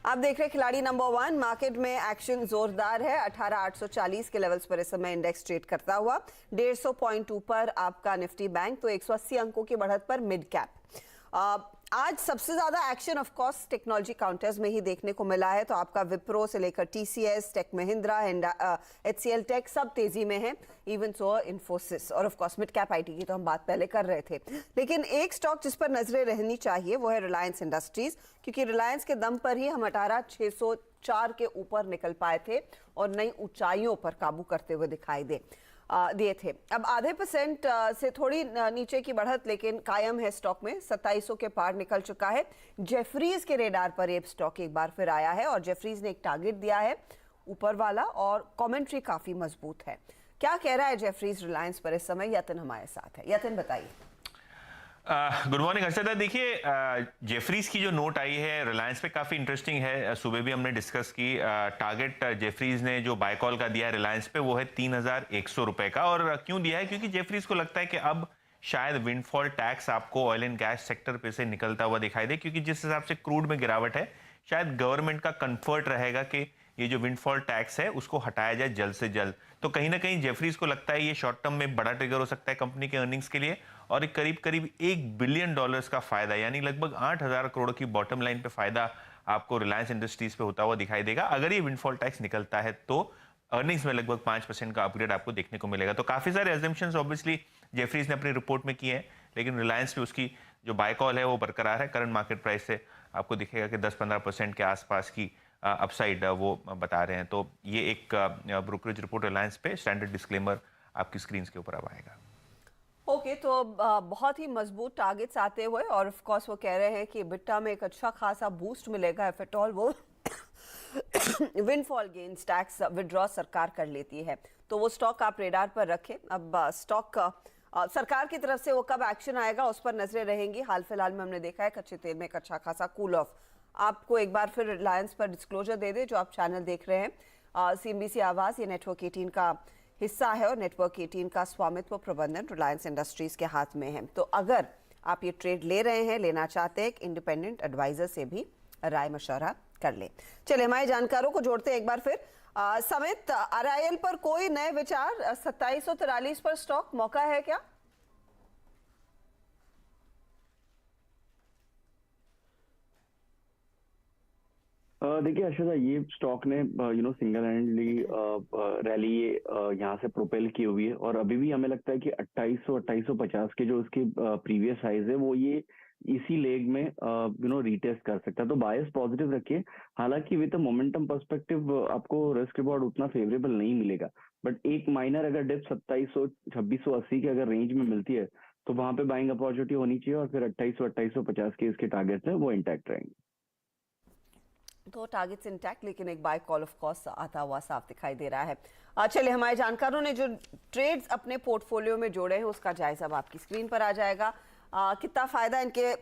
आप देख रहे हैं खिलाड़ी नंबर 1। मार्केट में एक्शन जोरदार है। 18,840 के लेवल्स पर इस समय इंडेक्स ट्रेड करता हुआ। 150 पॉइंट ऊपर आपका निफ्टी बैंक, तो 180 अंकों की बढ़त पर मिड कैप। आज सबसे ज्यादा action of course technology counters में ही देखने को मिला है। तो आपका विप्रो से लेकर टीसीएस, टेक महिंद्रा, एचसीएल टेक सब तेजी में है। इवन सो इंफोसिस और of course mid cap IT की तो हम बात पहले कर रहे थे। लेकिन एक स्टॉक जिस पर नजरें रहनी चाहिए वो है रिलायंस इंडस्ट्रीज, क्योंकि रिलायंस के दम पर ही हम 18,604 के ऊपर निकल पाए थे और नई ऊंचाइयों पर काबू करते हुए दिखाई दिए थे। अब आधे % से थोड़ी नीचे की बढ़त लेकिन कायम है स्टॉक में। 2700 के पार निकल चुका है। जेफरीज के रेडार पर ये स्टॉक एक बार फिर आया है और जेफरीज ने एक टारगेट दिया है ऊपर वाला, और कमेंट्री काफी मजबूत है। क्या कह रहा है जेफरीज रिलायंस पर इस समय? यतिन हमारे साथ है। यतिन बताइए। Good morning Harshada. देखिए, जेफरीज की जो नोट आई है रिलायंस पे काफ़ी इंटरेस्टिंग है। सुबह भी हमने डिस्कस की। टारगेट जेफरीज ने जो बाय कॉल का दिया है रिलायंस पे वो है 3,100 रुपए का। और क्यों दिया है? क्योंकि जेफरीज को लगता है कि अब शायद विंडफॉल टैक्स आपको ऑयल एंड गैस सेक्टर पे से निकलता हुआ दिखाई दे, क्योंकि जिस हिसाब से क्रूड में गिरावट है शायद गवर्नमेंट का कंफर्ट रहेगा कि ये जो विंडफॉल टैक्स है उसको हटाया जाए जल्द से जल्द। तो कहीं ना कहीं जेफरीज को लगता है ये शॉर्ट टर्म में बड़ा ट्रिगर हो सकता है कंपनी के अर्निंग्स के लिए, और एक करीब करीब $1 बिलियन का फायदा, यानी लगभग 8,000 करोड़ की बॉटम लाइन पे फायदा आपको रिलायंस इंडस्ट्रीज पे होता हुआ दिखाई देगा अगर ये विंडफॉल टैक्स निकलता है। तो अर्निंग्स में लगभग 5% का अपग्रेड आपको देखने को मिलेगा। तो काफी सारे एजम्पशंस ऑब्वियसली जेफरीज ने अपनी रिपोर्ट में किए हैं, लेकिन रिलायंस पे उसकी जो बाय कॉल है वो बरकरार है। करंट मार्केट प्राइस से आपको दिखेगा कि 10-15% के आसपास की अपसाइड वो बता रहे हैं। तो ये एक ब्रोकरेज रिपोर्ट रिलायंस पे, स्टैंडर्ड डिस्क्लेमर आपकी स्क्रीन के ऊपर अब आएगा। ओके, तो बहुत ही मजबूत टारगेट्स आते हुए, और ऑफ कोर्स वो कह रहे हैं कि बिट्टा में एक अच्छा खासा बूस्ट मिलेगा इफ एट ऑल वो विंडफॉल गेन्स टैक्स विड्रॉ सरकार कर लेती है। तो वो स्टॉक आप रेडार पर रखें। अब स्टॉक सरकार की तरफ से वो कब एक्शन आएगा उस पर नजरें रहेंगी। हाल फिलहाल में हमने देखा है कच्चे तेल में एक अच्छा खासा कूल ऑफ। आपको एक बार फिर रिलायंस पर डिस्क्लोजर दे दे जो आप चैनल देख रहे हैं। सीएनबीसी आवाज ये नेटवर्क 18 का हिस्सा है और नेटवर्क 18 का स्वामित्व प्रबंधन रिलायंस इंडस्ट्रीज के हाथ में है। तो अगर आप ये ट्रेड ले रहे हैं, लेना चाहते हैं, एक इंडिपेंडेंट एडवाइजर से भी राय मशवरा कर ले। चलिए हमारे जानकारों को जोड़ते हैं एक बार फिर। समित, आरआईएल पर कोई नए विचार? 2743 पर स्टॉक मौका है क्या? देखिए हर्षदा, ये स्टॉक ने सिंगल हैंडली रैली यहाँ से प्रोपेल की हुई है, और अभी भी हमें लगता है कि 2850 के जो उसकी प्रीवियस हाइज है वो ये इसी लेग में रीटेस्ट कर सकता है। तो बायस पॉजिटिव रखिए। हालांकि विद मोमेंटम पर्सपेक्टिव आपको रिस्क रिवॉर्ड उतना फेवरेबल नहीं मिलेगा, बट एक माइनर अगर डिप 2700-2680 के अगर रेंज में मिलती है तो वहां पे बाइंग अपॉर्चुनिटी होनी चाहिए, और फिर 2850 के इसके टारगेट्स है वो इंटैक्ट रहेंगे। तो टारगेट्स इंटैक्ट, लेकिन एक बाय कॉल ऑफ कोर्स आता हुआ साफ दिखाई दे रहा है। चलिए हमारे जानकारों ने जो ट्रेड्स अपने पोर्टफोलियो में जोड़े हैं उसका जायजा अब आपकी स्क्रीन पर आ जाएगा। कितना फायदा इनके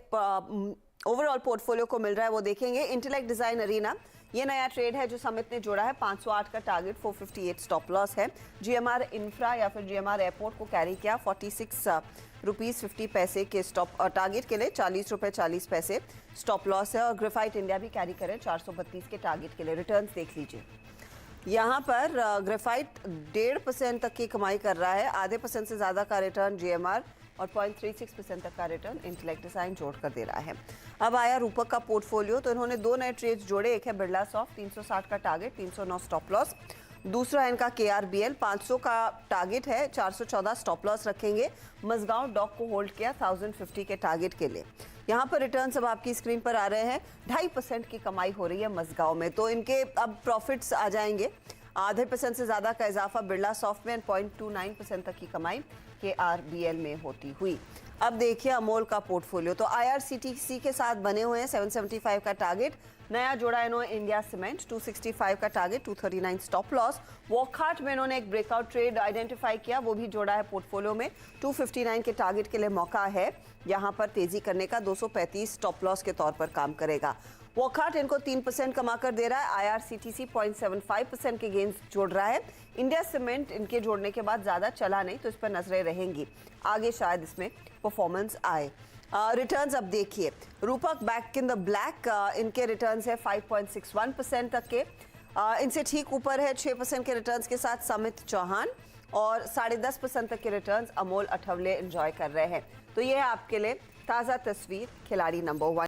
ओवरऑल पोर्टफोलियो को मिल रहा है वो देखेंगे। इंटेलेक्ट डिजाइन अरीना ये नया ट्रेड है जो समित ने जोड़ा है। 508 का टारगेट, 458 स्टॉप लॉस है। जीएमआर इंफ्रा या फिर जीएमआर एयरपोर्ट को कैरी किया। 46 रुपीस 50 पैसे के स्टॉप टारगेट के लिए 40 रुपए 40 पैसे स्टॉप लॉस है। और ग्रेफाइट इंडिया भी कैरी करें 432 के टारगेट के लिए। रिटर्न्स देख लीजिए, यहाँ पर ग्रेफाइट 1.5% तक की कमाई कर रहा है। आधे % से ज्यादा का रिटर्न जीएमआर और 0.36% तक का रिटर्न इंटेलेक्ट डिजाइन जोड़कर दे रहा है। अब आया रूपक का पोर्टफोलियो, तो इन्होंने दो नए ट्रेड्स जोड़े। एक है बिरला सॉफ्ट, 360 का टारगेट, 309 स्टॉप लॉस। दूसरा है इनका केआरबीएल, 500 का टारगेट है, 414 स्टॉप लॉस रखेंगे। मजगांव डॉक को होल्ड किया 1050 के टारगेट के लिए। यहाँ पर रिटर्न अब आपकी स्क्रीन पर आ रहे हैं। 2.5% की कमाई हो रही है मजगांव में, तो इनके अब प्रॉफिट्स आ जाएंगे। आधे % से ज्यादा का इजाफा बिरला सॉफ्टवेयर, 0.29% तक की कमाई के आरबीएल में होती हुई। अब देखिए अमोल का पोर्टफोलियो, तो आईआरसीटीसी के साथ बने हुए हैं। 775 का टारगेट, नया जोड़ा इन्होंने इंडिया सीमेंट, 265 का टारगेट, 239 स्टॉप लॉस। वॉकहार्ट में इन्होंने एक ब्रेकआउट ट्रेड आइडेंटिफाई किया, वो भी जोड़ा है पोर्टफोलियो में। 259 के टारगेट के लिए मौका है यहाँ पर तेजी करने का। 235 स्टॉप लॉस के तौर पर काम करेगा। वॉकहार्ट इनको 3% कमा कर दे रहा है। आईआरसीटीसी 0.75% के गेंस जोड़ रहा है। इंडिया सीमेंट इनके जोड़ने के बाद ज्यादा चला नहीं, तो इस पर नजरें रहेंगी, आगे शायद इसमें परफॉर्मेंस आए। रिटर्न्स अब देखिए, रूपक बैक इन द ब्लैक, इनके रिटर्न्स है 5.61% तक के। इनसे ठीक ऊपर है 6% के रिटर्न्स के साथ समित चौहान, और 10.5% तक के रिटर्न्स अमोल अठवले एंजॉय कर रहे हैं। तो ये है आपके लिए ताज़ा तस्वीर खिलाड़ी नंबर 1।